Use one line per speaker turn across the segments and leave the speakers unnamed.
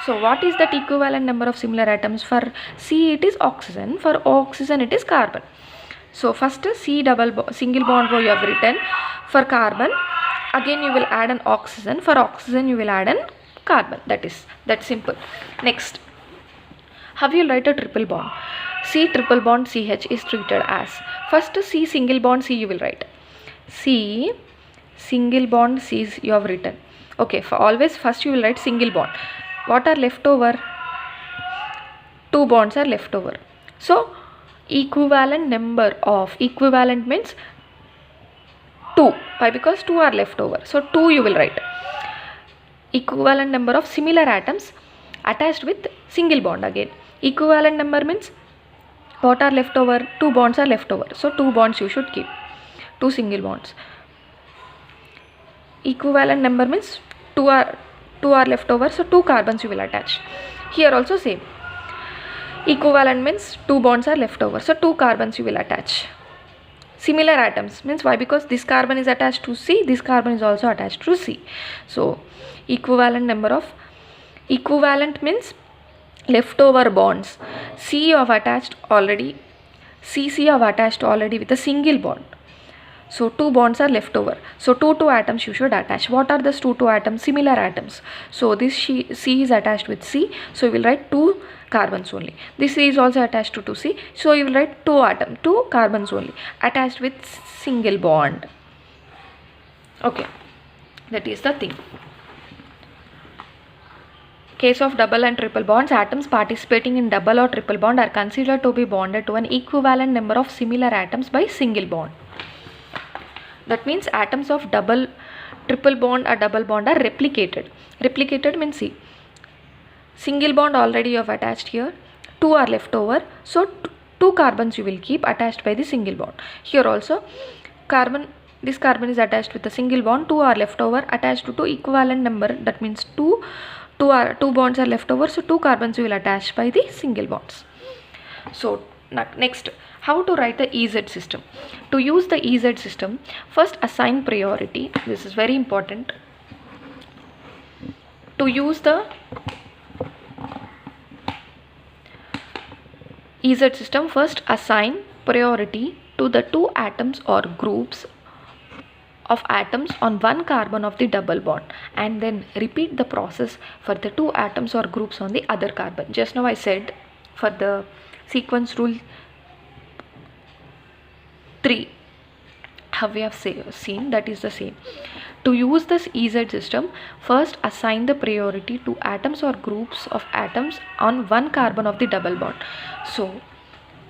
So what is that equivalent number of similar atoms? For C it is oxygen, for oxygen it is carbon. So first C single bond you have written. For carbon again you will add an oxygen, for oxygen you will add an carbon. That's simple. Next, how you write a triple bond? C triple bond CH is treated as, first C single bond C you will write. C single bond C you have written. Okay, for always first you will write single bond. What are left over? Two bonds are left over. So equivalent number of, equivalent means 2. Why? Because 2 are left over. So 2 you will write. Equivalent number of similar atoms attached with single bond again. Equivalent number means what are left over? 2 bonds are left over. So 2 bonds you should keep. 2 single bonds. Equivalent number means 2 are left over, so 2 carbons you will attach. Here also same. Equivalent means 2 bonds are left over, so 2 carbons you will attach. Similar atoms means why? Because this carbon is attached to C, this carbon is also attached to C. So equivalent number of, equivalent means leftover bonds. C you have attached already, CC you have attached already with a single bond. So 2 bonds are left over. So 2 atoms you should attach. What are these 2 atoms? Similar atoms. So this C is attached with C. So you will write 2 carbons only. This C is also attached to C. So you will write 2 carbons only attached with single bond. Okay, that is the thing. Case of double and triple bonds, atoms participating in double or triple bond are considered to be bonded to an equivalent number of similar atoms by single bond. That means atoms of double, triple bond or double bond are replicated. Replicated means see, single bond already you have attached here, 2 are left over, so 2 carbons you will keep attached by the single bond. Here also carbon, this carbon is attached with a single bond, 2 are left over attached to 2 equivalent number, that means 2 bonds are left over, so 2 carbons you will attach by the single bonds. So next, how to write the EZ system? To use the EZ system, first assign priority. This is very important. To use the EZ system, first assign priority to the 2 atoms or groups of atoms on one carbon of the double bond, and then repeat the process for the 2 atoms or groups on the other carbon. Just now I said for the sequence rule 3, how we have seen, that is the same. To use this EZ system, first assign the priority to atoms or groups of atoms on one carbon of the double bond. So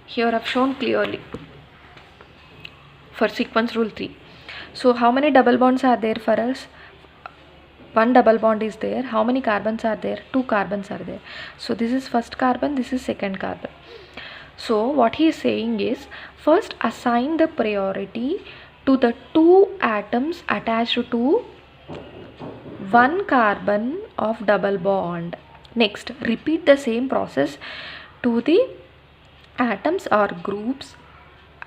here I have shown clearly for sequence rule 3. So how many double bonds are there for us? One double bond is there. How many carbons are there? 2 carbons are there. So this is first carbon, this is second carbon. So what he is saying is, first assign the priority to the 2 atoms attached to one carbon of double bond. Next, repeat the same process to the atoms or groups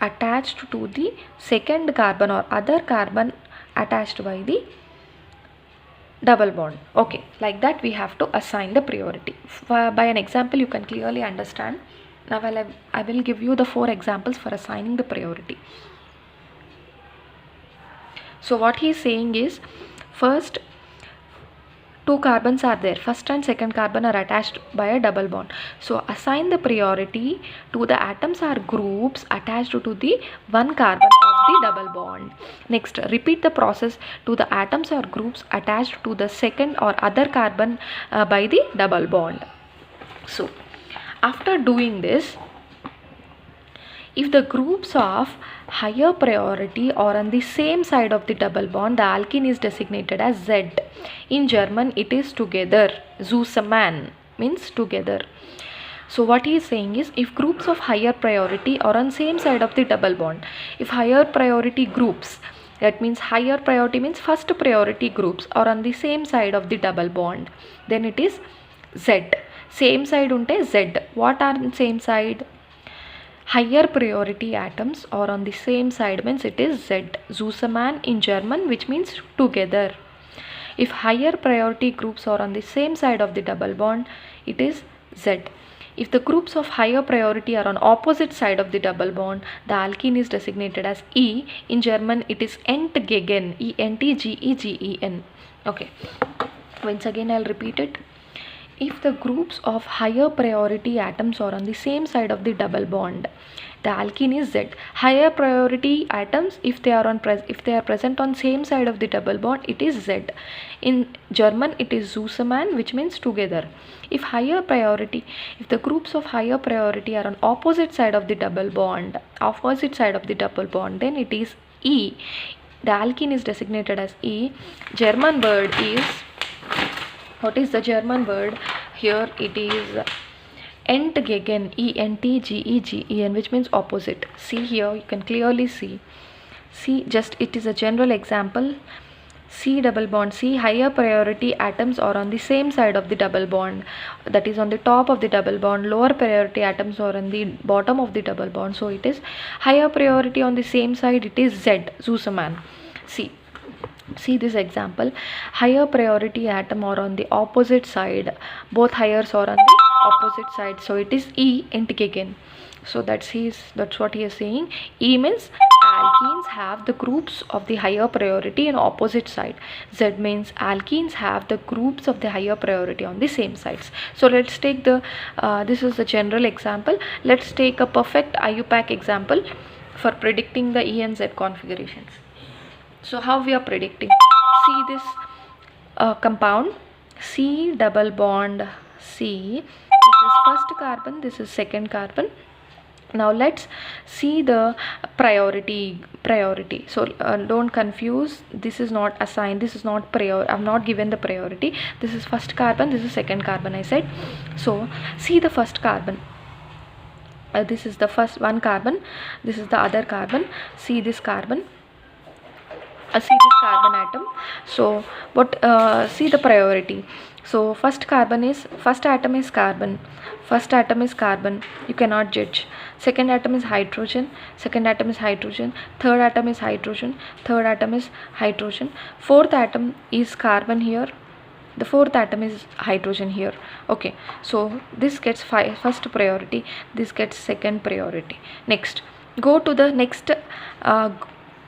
attached to the second carbon or other carbon attached by the double bond. Okay, like that we have to assign the priority. By an example you can clearly understand. Now I will give you the 4 examples for assigning the priority. So what he is saying is, first 2 carbons are there, first and second carbon are attached by a double bond. So assign the priority to the atoms or groups attached to the one carbon of the double bond. Next, repeat the process to the atoms or groups attached to the second or other carbon by the double bond. So after doing this, if the groups of higher priority are on the same side of the double bond, the alkene is designated as Z. In German it is together. Zusammen means together. So what he is saying is, if groups of higher priority are on same side of the double bond, if higher priority groups, that means higher priority means first priority groups, are on the same side of the double bond, then it is Z. Same side unte Z. What are on same side? Higher priority atoms are on the same side means it is Z. Zusammen in German, which means together. If higher priority groups are on the same side of the double bond, it is Z. If the groups of higher priority are on opposite side of the double bond, the alkene is designated as E. In German, it is Entgegen, E-N-T-G-E-G-E-N. Okay. Once again, I'll repeat it. If the groups of higher priority atoms are on the same side of the double bond, the alkene is Z. Higher priority atoms, if they are present on same side of the double bond, it is Z. In German, it is zusammen, which means together. If the groups of higher priority are on opposite side of the double bond, then it is E. The alkene is designated as E. German word is, what is the German word? Here it is Entgegen, E-N-T-G-E-G-E-N, which means opposite. See here, you can clearly see. It is a general example. C double bond. C higher priority atoms are on the same side of the double bond, that is on the top of the double bond. Lower priority atoms are on the bottom of the double bond. So it is higher priority on the same side, it is Z, zusammen. See this example. Higher priority atom are on the opposite side. Both highers are on the opposite side. So it is E, Entgegen. So that's what he is saying. E means alkenes have the groups of the higher priority on opposite side. Z means alkenes have the groups of the higher priority on the same sides. So let's take this is the general example. Let's take a perfect IUPAC example for predicting the E and Z configurations. So how we are predicting? See this compound C double bond C. This is first carbon, this is second carbon. Now let's see the priority. So don't confuse, this is not assigned, this is not I'm not given the priority. This is first carbon, this is second carbon, I said. So see the first carbon. This is the first one carbon, this is the other carbon. See this carbon. See this carbon atom. So see the priority. So first atom is carbon. You cannot judge. Second atom is hydrogen. Third atom is hydrogen. Fourth atom is carbon here. The fourth atom is hydrogen here. Okay, so this gets first priority, this gets second priority. Next, go to the next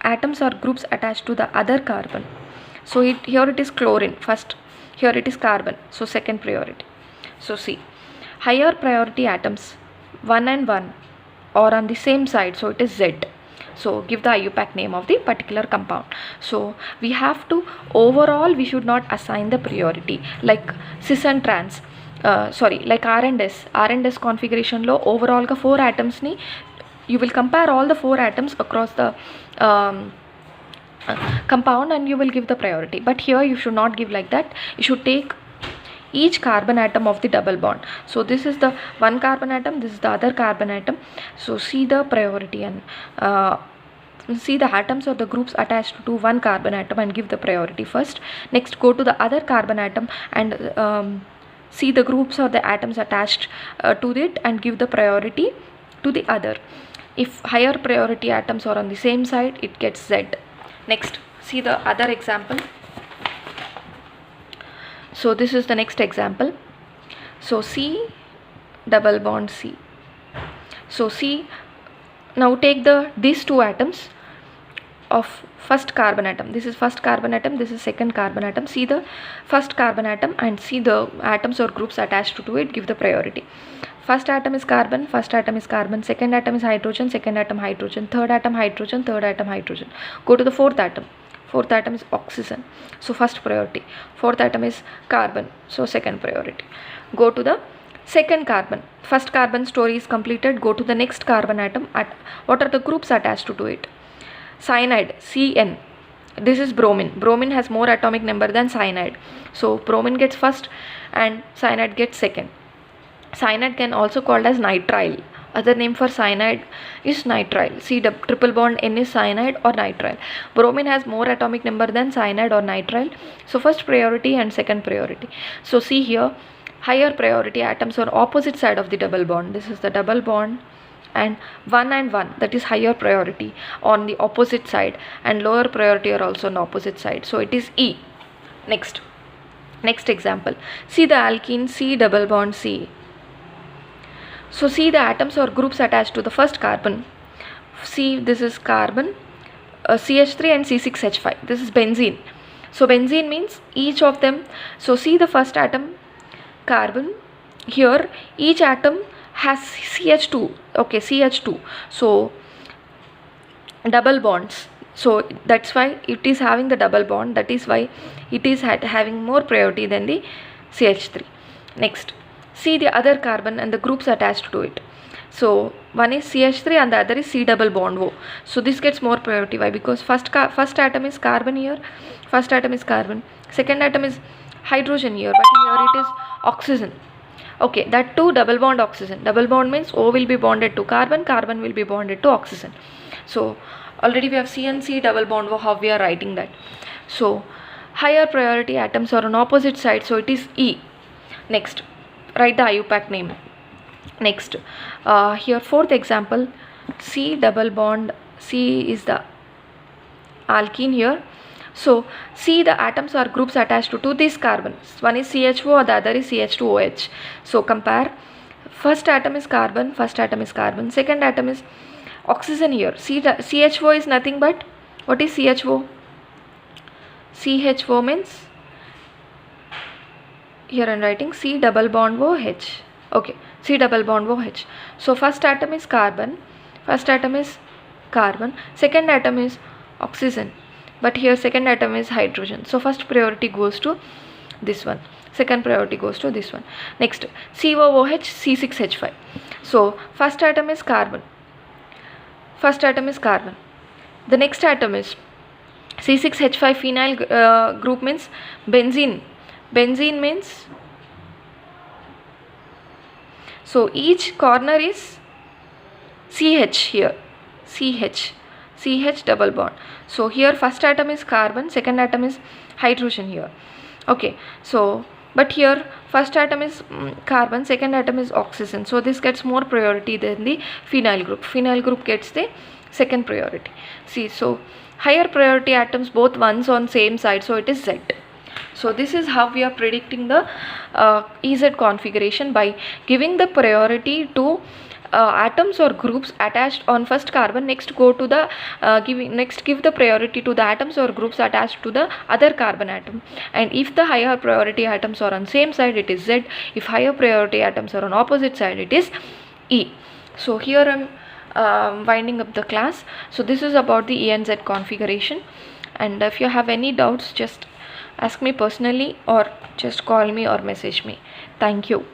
atoms or groups attached to the other carbon. So here it is chlorine first, here it is carbon, so second priority. So see, higher priority atoms 1 and 1 are on the same side, so it is Z. So give the IUPAC name of the particular compound. So we have to, overall we should not assign the priority like cis and trans, like R and S configuration lo overall ka 4 atoms ni you will compare all the 4 atoms across the compound and you will give the priority. But here you should not give like that. You should take each carbon atom of the double bond. So this is the one carbon atom, this is the other carbon atom. So see the priority and see the atoms or the groups attached to one carbon atom and give the priority first. Next, go to the other carbon atom and see the groups or the atoms attached to it and give the priority to the other. If higher priority atoms are on the same side, it gets Z. Next, see the other example. So this is the next example. So C double bond C. So see, now take these two atoms of first carbon atom. This is first carbon atom, this is second carbon atom. See the first carbon atom and see the atoms or groups attached to it, give the priority. First atom is carbon, second atom is hydrogen, third atom hydrogen, Go to the fourth atom is oxygen, so first priority. Fourth atom is carbon, so second priority. Go to the second carbon. First carbon story is completed. Go to the next carbon atom. What are the groups attached to it? Cyanide, Cn. This is bromine. Bromine has more atomic number than cyanide. So bromine gets first and cyanide gets second. Cyanide can also called as nitrile. Other name for cyanide is nitrile. See, the triple bond N is cyanide or nitrile. Bromine has more atomic number than cyanide or nitrile. So first priority and second priority. So see here, higher priority atoms are opposite side of the double bond. This is the double bond, and 1 and 1, that is higher priority, on the opposite side, and lower priority are also on opposite side. So it is E. Next example, see the alkene C double bond C. So see the atoms or groups attached to the first carbon. See, this is carbon, CH3 and C6H5. This is benzene. So benzene means each of them. So see the first atom, carbon. Here each atom has CH2. Okay, CH2. So double bonds. So that's why it is having the double bond. That is why it is having more priority than the CH3. Next, see the other carbon and the groups attached to it. So one is CH3 and the other is C double bond O. So this gets more priority. Why? Because first atom is carbon here. First atom is carbon. Second atom is hydrogen here. But here it is oxygen. Okay, that too double bond oxygen. Double bond means O will be bonded to carbon. Carbon will be bonded to oxygen. So already we have C and C double bond. How we are writing that? So higher priority atoms are on opposite sides. So it is E. Next, write the IUPAC name. Next, here fourth example, C double bond, C is the alkene here. So see the atoms or groups attached to these carbons. One is CHO, the other is CH2OH. So compare. First atom is carbon. Second atom is oxygen here. See the CHO is nothing but, what is CHO? CHO means, here I am writing C double bond OH. Okay, C double bond OH. So first atom is carbon. Second atom is oxygen. But here second atom is hydrogen. So first priority goes to this one. Second priority goes to this one. Next, COOH, C6H5. So first atom is carbon. The next atom is C6H5 phenyl group means benzene. Benzene means, so each corner is CH here. CH double bond. So here first atom is carbon, second atom is hydrogen here. Okay, so but here first atom is carbon, second atom is oxygen. So this gets more priority than the phenyl group. Phenyl group gets the second priority. See, so higher priority atoms both ones on same side, so it is Z. So this is how we are predicting the EZ configuration, by giving the priority to atoms or groups attached on first carbon. Next go to the give the priority to the atoms or groups attached to the other carbon atom, and if the higher priority atoms are on same side, it is Z. If higher priority atoms are on opposite side, it is E. So here I am winding up the class. So this is about the E and Z configuration, and if you have any doubts, just ask me personally or just call me or message me. Thank you.